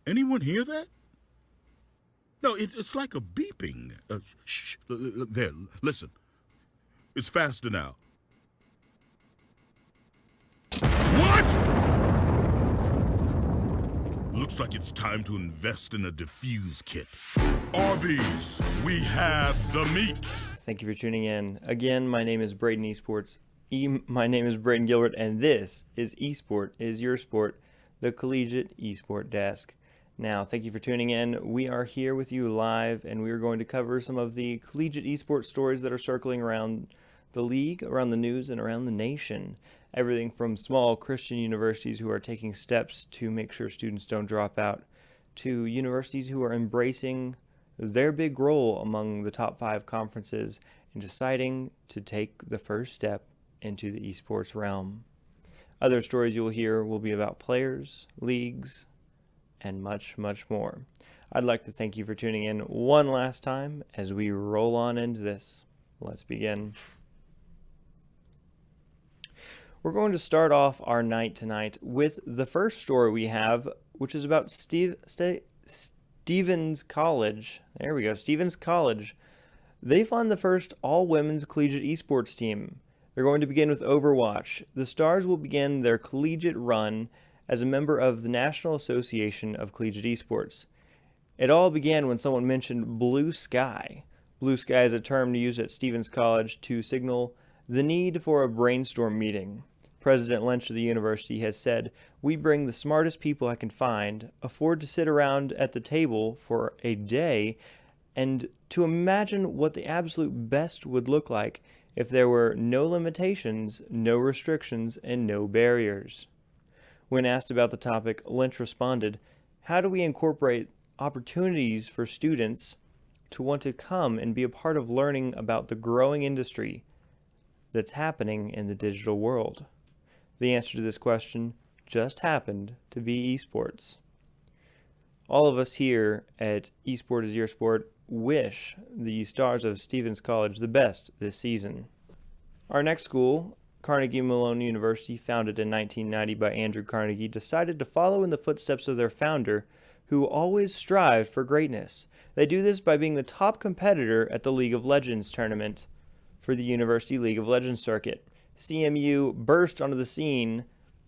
Anyone hear that? No, it's like a beeping. Shh, there, listen. It's faster now. What? Looks like it's time to invest in a diffuse kit. Arby's, we have the meat. Thank you for tuning in. Again, my name is Braden Esports. My name is Braden Gilbert, and this is eSport is Your Sport, the Collegiate eSport Desk. Now, thank you for tuning in. We are here with you live, and we are going to cover some of the collegiate esports stories that are circling around the league, around the news, and around the nation. Everything from small Christian universities who are taking steps to make sure students don't drop out, to universities who are embracing their big role among the top 5 conferences and deciding to take the first step into the esports realm. Other stories you will hear will be about players, leagues, and much, much more. I'd like to thank you for tuning in one last time as we roll on into this. Let's begin. We're going to start off our night tonight with the first story we have, which is about Stevens College. There we go, Stevens College. They fund the first all-women's collegiate esports team. They're going to begin with Overwatch. The Stars will begin their collegiate run as a member of the National Association of Collegiate Esports. It all began when someone mentioned Blue Sky. Blue Sky is a term used at Stevens College to signal the need for a brainstorm meeting. President Lynch of the university has said, "We bring the smartest people I can find, afford to sit around at the table for a day, and to imagine what the absolute best would look like if there were no limitations, no restrictions, and no barriers." When asked about the topic, Lynch responded, "How do we incorporate opportunities for students to want to come and be a part of learning about the growing industry that's happening in the digital world?" The answer to this question just happened to be esports. All of us here at eSport is Your Sport wish the Stars of Stevens College the best this season. Our next school, Carnegie Mellon University, founded in 1990 by Andrew Carnegie, decided to follow in the footsteps of their founder, who always strived for greatness. They do this by being the top competitor at the League of Legends tournament for the University League of Legends circuit. CMU burst onto the scene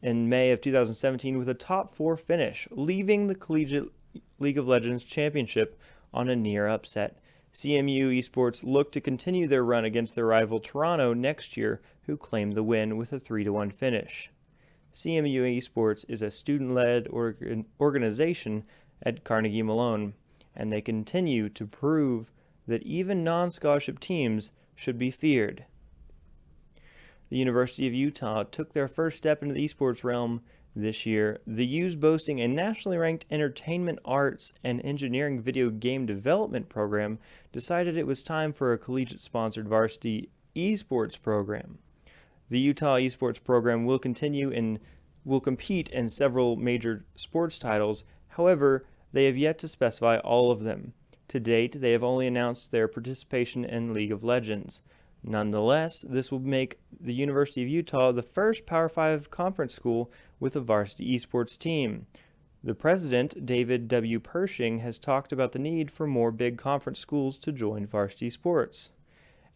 in May of 2017 with a top 4 finish, leaving the Collegiate League of Legends Championship on a near upset. CMU esports look to continue their run against their rival Toronto next year, who claimed the win with a 3-1 finish. CMU esports is a student-led organization at Carnegie Mellon, and they continue to prove that even non-scholarship teams should be feared. The University of Utah took their first step into the esports realm this year. The U's, boasting a nationally ranked entertainment, arts, and engineering video game development program, decided it was time for a collegiate-sponsored varsity esports program. The Utah esports program will compete in several major sports titles. However, they have yet to specify all of them. To date, they have only announced their participation in League of Legends. Nonetheless, this will make the University of Utah the first Power 5 conference school with a varsity esports team. The president, David W. Pershing, has talked about the need for more big conference schools to join varsity sports,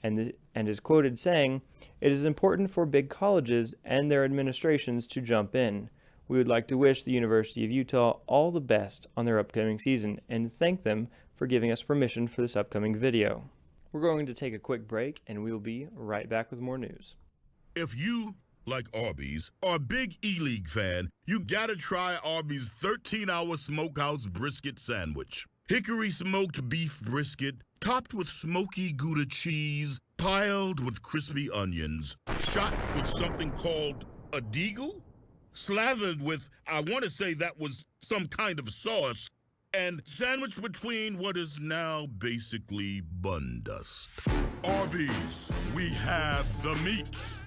and is quoted saying, "It is important for big colleges and their administrations to jump in. We would like to wish the University of Utah all the best on their upcoming season and thank them for giving us permission for this upcoming video." We're going to take a quick break, and we'll be right back with more news. If you, like Arby's, are a big E-League fan, you gotta try Arby's 13-hour smokehouse brisket sandwich. Hickory smoked beef brisket, topped with smoky Gouda cheese, piled with crispy onions, shot with something called a deagle, slathered with, I want to say that was some kind of sauce, and sandwiched between what is now basically bun dust. Arby's, we have the meat.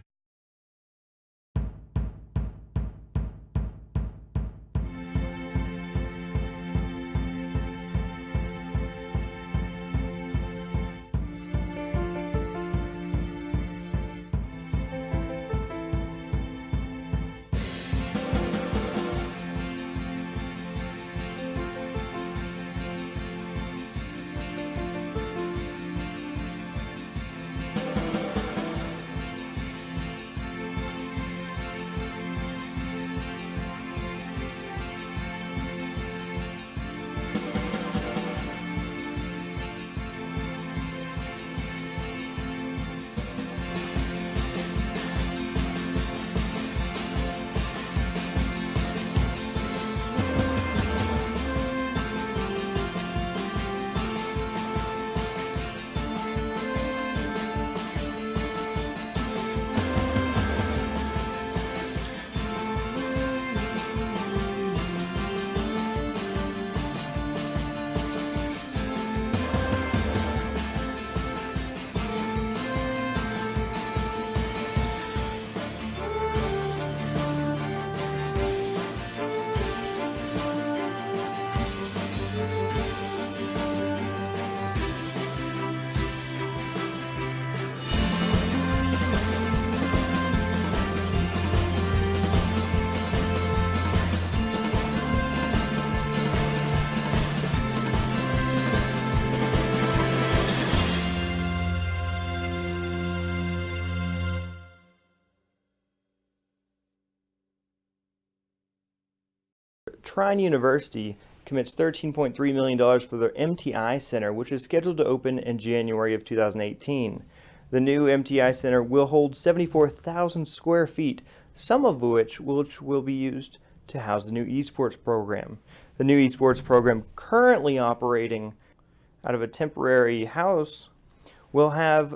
Trine University commits $13.3 million for their MTI Center, which is scheduled to open in January of 2018. The new MTI Center will hold 74,000 square feet, some of which will be used to house the new eSports program. The new eSports program, currently operating out of a temporary house, will have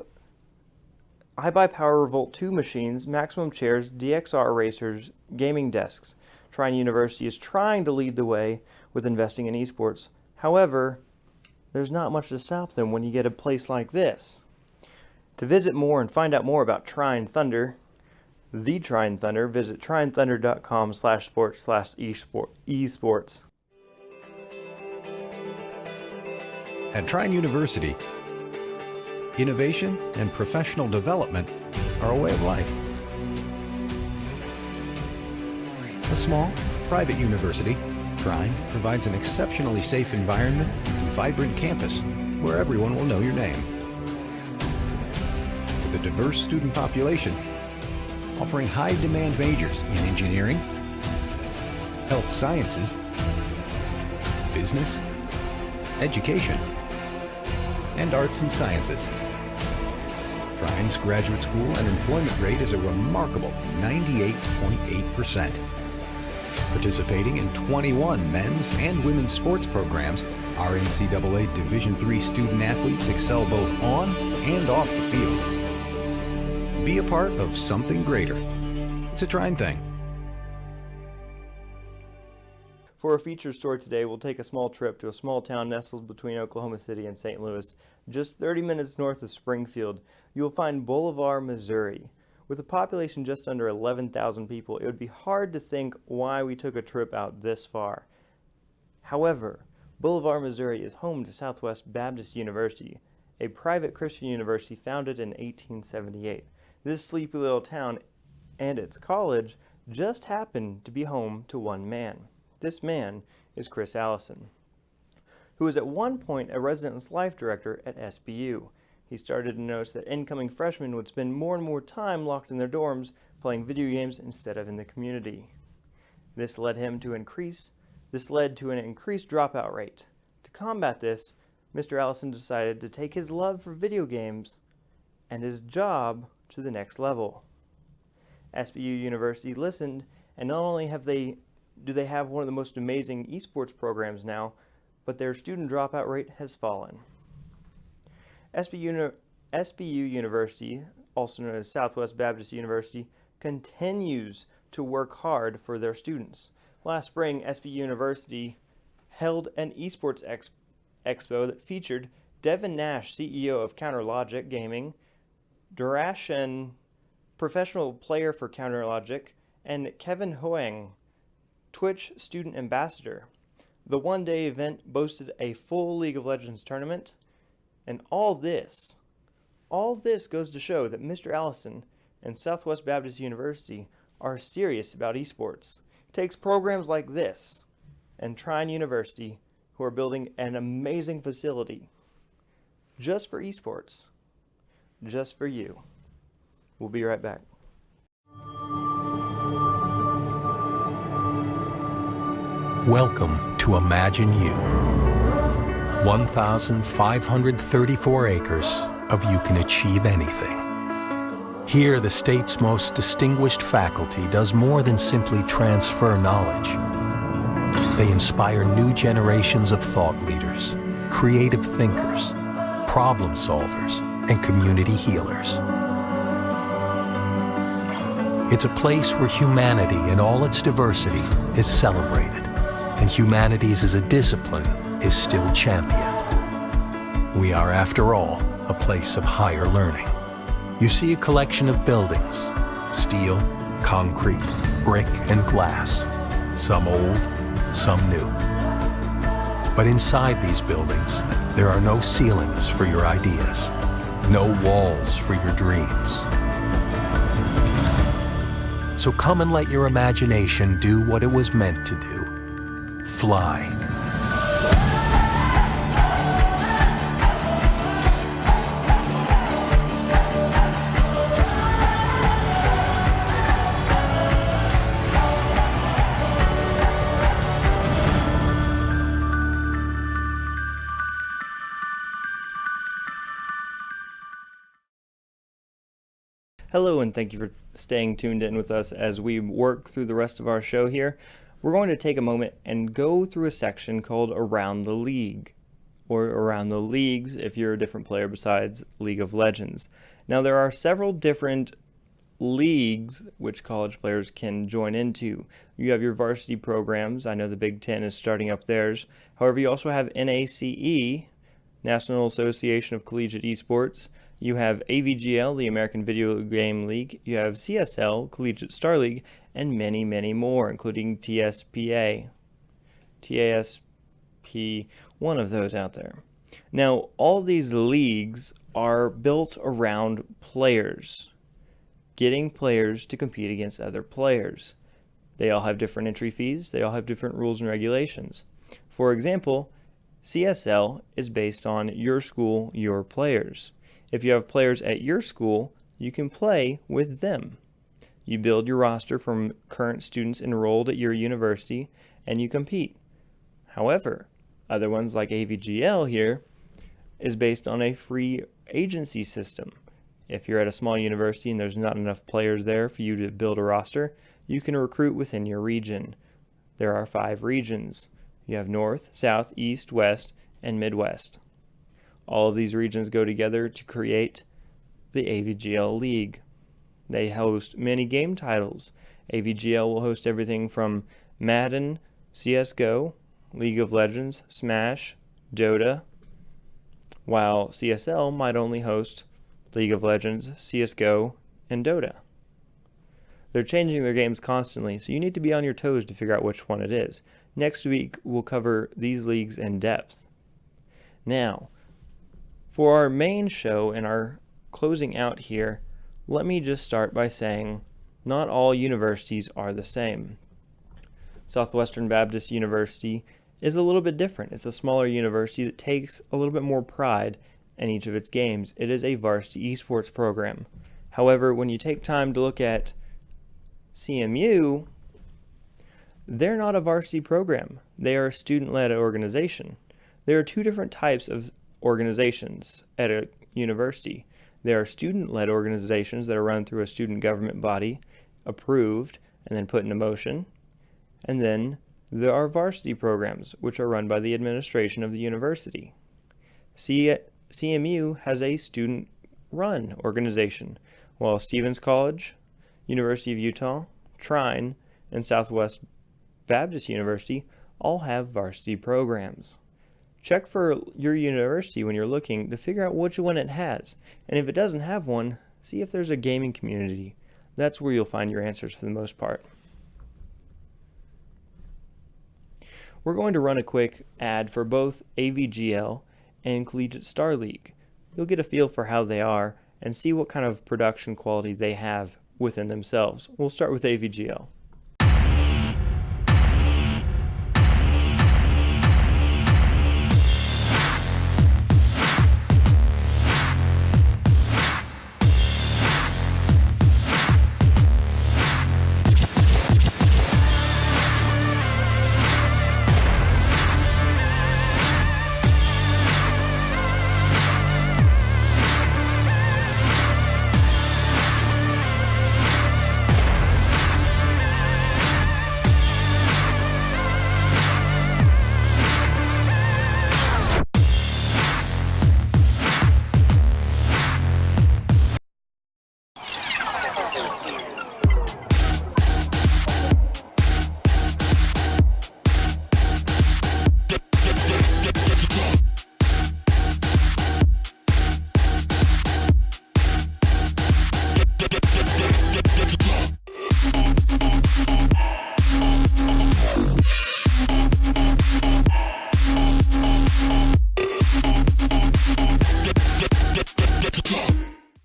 high-by-power Revolt 2 machines, maximum chairs, DXR racers, gaming desks. Trine University is trying to lead the way with investing in esports. However, there's not much to stop them when you get a place like this. To visit more and find out more about Trine Thunder, the Trine Thunder, visit trinethunder.com/sports/esports. At Trine University, innovation and professional development are a way of life. A small, private university, Trine provides an exceptionally safe environment and vibrant campus where everyone will know your name. With a diverse student population, offering high-demand majors in engineering, health sciences, business, education, and arts and sciences. Trine's graduate school and employment rate is a remarkable 98.8%. Participating in 21 men's and women's sports programs, our NCAA Division III student athletes excel both on and off the field. Be a part of something greater. It's a Trine thing. For a feature story today, we'll take a small trip to a small town nestled between Oklahoma City and St. Louis. Just 30 minutes north of Springfield, you'll find Bolivar, Missouri. With a population just under 11,000 people, it would be hard to think why we took a trip out this far. However, Bolivar, Missouri is home to Southwest Baptist University, a private Christian university founded in 1878. This sleepy little town and its college just happened to be home to one man. This man is Chris Allison, who was at one point a residence life director at SBU. He started to notice that incoming freshmen would spend more and more time locked in their dorms playing video games instead of in the community. This led to an increased dropout rate. To combat this, Mr. Allison decided to take his love for video games and his job to the next level. SBU University listened, and not only do they have one of the most amazing esports programs now, but their student dropout rate has fallen. SBU University, also known as Southwest Baptist University, continues to work hard for their students. Last spring, SBU University held an esports expo that featured Devin Nash, CEO of CounterLogic Gaming, Durashen, professional player for CounterLogic, and Kevin Hoang, Twitch student ambassador. The one-day event boasted a full League of Legends tournament, and all this goes to show that Mr. Allison and Southwest Baptist University are serious about esports. It takes programs like this and Trine University, who are building an amazing facility just for esports, just for you. We'll be right back. Welcome to Imagine You. 1,534 acres of you can achieve anything. Here, the state's most distinguished faculty does more than simply transfer knowledge. They inspire new generations of thought leaders, creative thinkers, problem solvers, and community healers. It's a place where humanity in all its diversity is celebrated, and humanities as a discipline is still championed. We are, after all, a place of higher learning. You see a collection of buildings, steel, concrete, brick, and glass, some old, some new. But inside these buildings, there are no ceilings for your ideas, no walls for your dreams. So come and let your imagination do what it was meant to do. Fly. Hello, and thank you for staying tuned in with us as we work through the rest of our show here. We're going to take a moment and go through a section called Around the League, or Around the Leagues if you're a different player besides League of Legends. Now, there are several different leagues which college players can join into. You have your varsity programs. I know the Big Ten is starting up theirs. However, you also have NACE, National Association of Collegiate Esports. You have AVGL, the American Video Game League. You have CSL, Collegiate Star League, and many, many more, including TSPA, TASP, one of those out there. Now, all these leagues are built around players, getting players to compete against other players. They all have different entry fees. They all have different rules and regulations. For example, CSL is based on your school, your players. If you have players at your school, you can play with them. You build your roster from current students enrolled at your university, and you compete. However, other ones like AVGL here is based on a free agency system. If you're at a small university and there's not enough players there for you to build a roster, you can recruit within your region. There are 5 regions. You have North, South, East, West, and Midwest. All of these regions go together to create the AVGL League. They host many game titles. AVGL will host everything from Madden, CSGO, League of Legends, Smash, Dota, while CSL might only host League of Legends, CSGO, and Dota. They're changing their games constantly, so you need to be on your toes to figure out which one it is. Next week, we'll cover these leagues in depth. Now, for our main show and our closing out here, let me just start by saying not all universities are the same. Southwestern Baptist University is a little bit different. It's a smaller university that takes a little bit more pride in each of its games. It is a varsity esports program. However, when you take time to look at CMU, they're not a varsity program. They are a student-led organization. There are 2 different types of organizations at a university. There are student-led organizations that are run through a student government body, approved, and then put into motion. And then there are varsity programs, which are run by the administration of the university. CMU has a student-run organization, while Stevens College, University of Utah, Trine, and Southwest Baptist University all have varsity programs. Check for your university when you're looking to figure out which one it has, and if it doesn't have one, see if there's a gaming community. That's where you'll find your answers for the most part. We're going to run a quick ad for both AVGL and Collegiate Star League. You'll get a feel for how they are and see what kind of production quality they have within themselves. We'll start with AVGL.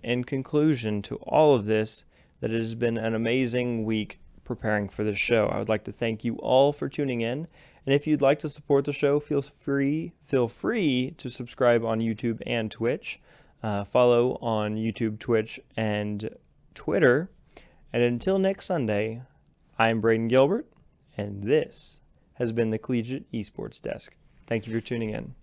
In conclusion to all of this, that it has been an amazing week preparing for this show. I would like to thank you all for tuning in, and if you'd like to support the show, feel free to subscribe on YouTube and Twitch. Follow on YouTube, Twitch, and Twitter. And until next Sunday, I'm Braden Gilbert, and this has been the Collegiate Esports Desk. Thank you for tuning in.